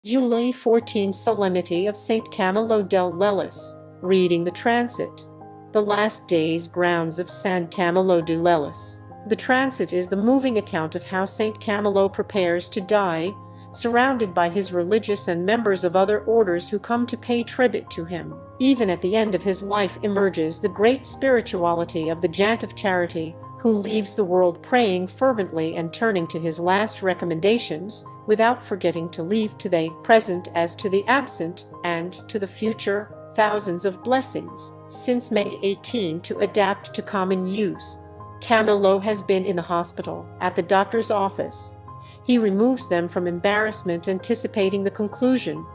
July 14 Solemnity of Saint Camillo del Lellis. Reading the Transit. The Last Days Grounds of San Camillo de Lellis. The transit is the moving account of how Saint Camillo prepares to die, surrounded by his religious and members of other orders who come to pay tribute to him. Even at the end of his life emerges the great spirituality of the Jant of Charity, who leaves the world praying fervently and turning to his last recommendations, without forgetting to leave to the present as to the absent, and to the future, thousands of blessings. Since May 18 to adapt to common use. Camillo has been in the hospital, at the doctor's office. He removes them from embarrassment, anticipating the conclusion.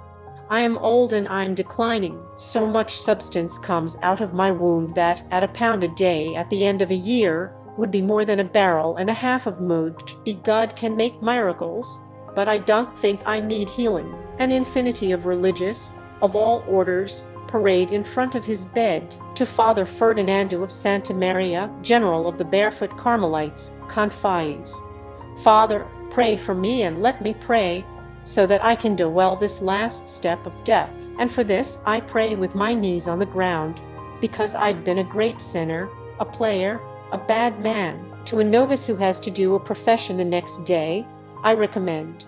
I am old and I'm declining. So much substance comes out of my wound that, at £1 a day at the end of a year, would be more than 1.5 barrels of mood. God can make miracles, but I don't think I need healing. An infinity of religious, of all orders, parade in front of his bed. To Father Ferdinando of Santa Maria, General of the Barefoot Carmelites, confides, Father, pray for me and let me pray, so that I can do well this last step of death. And for this I pray with my knees on the ground, because I've been a great sinner, a player, a bad man. To a novice who has to do a profession the next day, I recommend,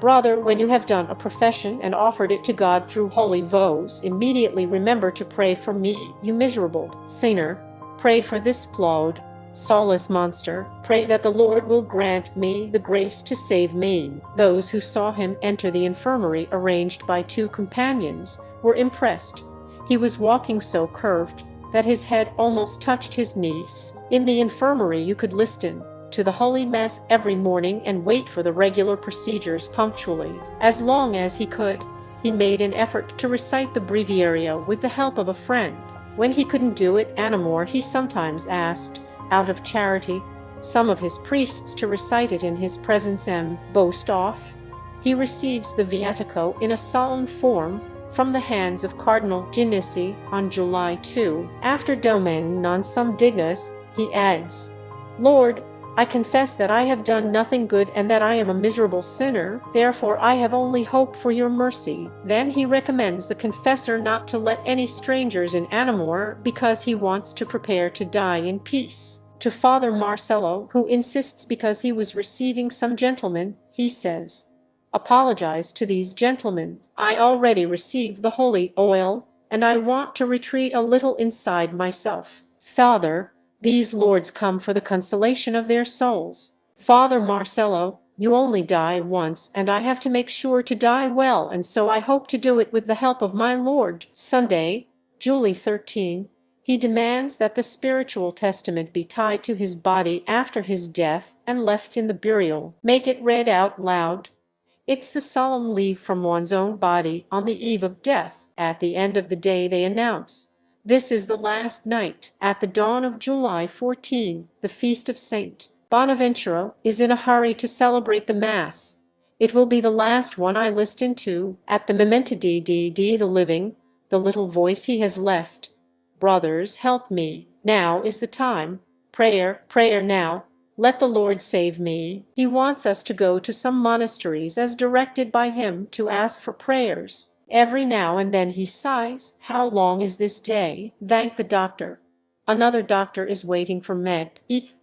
Brother, when you have done a profession and offered it to God through holy vows, immediately remember to pray for me, you miserable sinner. Pray for this flawed, soulless monster. Pray that the Lord will grant me the grace to save me. Those who saw him enter the infirmary arranged by 2 companions were impressed. He was walking so curved that his head almost touched his knees. In the infirmary you could listen to the Holy Mass every morning and wait for the regular procedures punctually. As long as he could, he made an effort to recite the breviario with the help of a friend. When he couldn't do it anymore, he sometimes asked, out of charity, some of his priests to recite it in his presence and boast off. He receives the Viatico in a solemn form from the hands of Cardinal Ginisi on July 2. After Domen non sum dignus, he adds, Lord, I confess that I have done nothing good and that I am a miserable sinner, therefore I have only hope for your mercy. Then he recommends the confessor not to let any strangers in Anamor because he wants to prepare to die in peace. To Father Marcello, who insists because he was receiving some gentlemen, he says, Apologize to these gentlemen. I already received the holy oil, and I want to retreat a little inside myself. Father, these lords come for the consolation of their souls. Father Marcello, you only die once, and I have to make sure to die well, and so I hope to do it with the help of my Lord. Sunday, July 13, he demands that the spiritual testament be tied to his body after his death and left in the burial. Make it read out loud. It's the solemn leave from one's own body on the eve of death. At the end of the day they announce, this is the last night. At the dawn of July 14, the feast of Saint Bonaventura is in a hurry to celebrate the Mass. It will be the last one I listen to. At the Memento Di the living, the little voice he has left. Brothers, help me. Now is the time. Prayer, prayer now. Let the Lord save me. He wants us to go to some monasteries as directed by him to ask for prayers. Every now and then he sighs. How long is this day? Thank the doctor. Another doctor is waiting for med.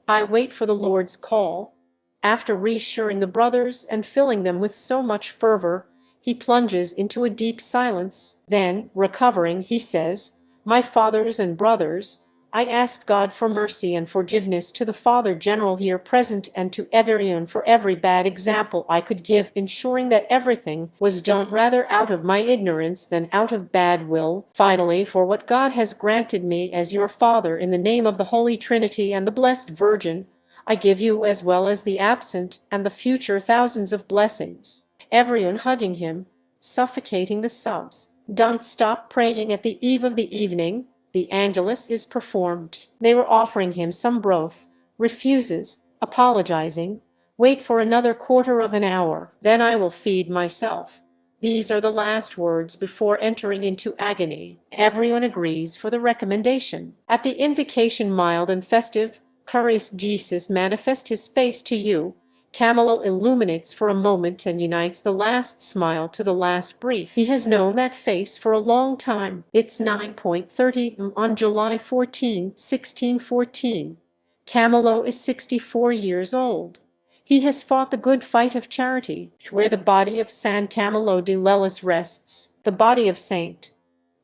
I wait for the Lord's call. After reassuring the brothers and filling them with so much fervor, he plunges into a deep silence. Then, recovering, he says, My fathers and brothers, I ask God for mercy and forgiveness to the Father General here present and to everyone for every bad example I could give, ensuring that everything was done rather out of my ignorance than out of bad will. Finally, for what God has granted me as your Father in the name of the Holy Trinity and the Blessed Virgin, I give you as well as the absent and the future thousands of blessings. Everyone hugging him, suffocating the sobs. Don't stop praying at the eve of the evening. The Angelus is performed. They were offering him some broth. Refuses, apologizing. Wait for another quarter of an hour. Then I will feed myself. These are the last words before entering into agony. Everyone agrees for the recommendation. At the invocation mild and festive, Curious Jesus manifest his face to you, Camillo illuminates for a moment and unites the last smile to the last breath. He has known that face for a long time. It's 9:30 on July 14, 1614. Camillo is 64 years old. He has fought the good fight of charity, where the body of San Camillo de Lellis rests. The body of Saint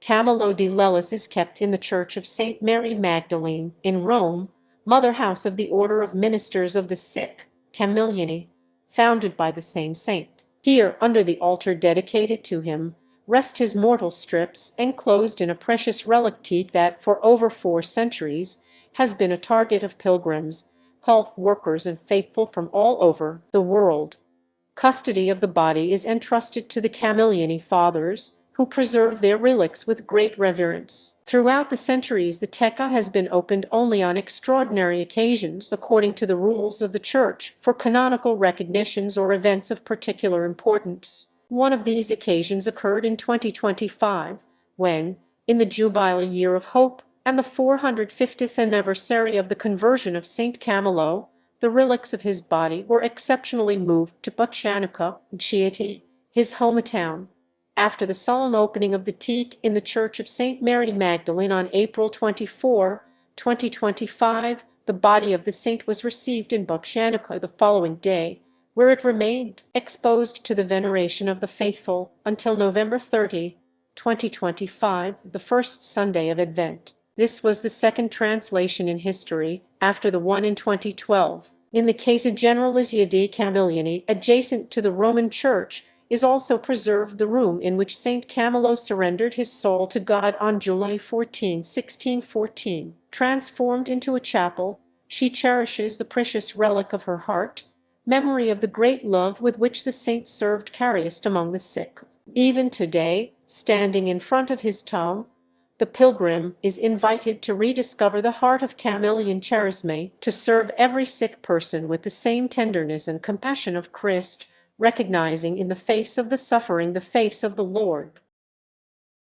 Camillo de Lellis is kept in the Church of St. Mary Magdalene in Rome, mother house of the Order of Ministers of the Sick, CAMILLO, founded by the same saint. Here, under the altar dedicated to him, rest his mortal strips, enclosed in a precious relic teak that, for over 4 centuries, has been a target of pilgrims, health workers, and faithful from all over the world. Custody of the body is entrusted to the Camilliani Fathers, who preserve their relics with great reverence. Throughout the centuries, the teca has been opened only on extraordinary occasions, according to the rules of the Church, for canonical recognitions or events of particular importance. One of these occasions occurred in 2025, when, in the Jubilee Year of Hope and the 450th anniversary of the conversion of Saint Camillo, the relics of his body were exceptionally moved to Buccianica, Chieti, his hometown. After the solemn opening of the teak in the Church of St. Mary Magdalene on April 24, 2025, the body of the saint was received in Buccianica the following day, where it remained exposed to the veneration of the faithful until November 30, 2025, the first Sunday of Advent. This was the second translation in history, after the one in 2012. In the Casa Generalizia di Camilliani, adjacent to the Roman Church, is also preserved the room in which Saint Camillo surrendered his soul to God on July 14, 1614. Transformed into a chapel, she cherishes the precious relic of her heart, memory of the great love with which the saint served Cariest among the sick. Even today, standing in front of his tomb, the pilgrim is invited to rediscover the heart of Camillian charisme, to serve every sick person with the same tenderness and compassion of Christ, recognizing in the face of the suffering the face of the Lord.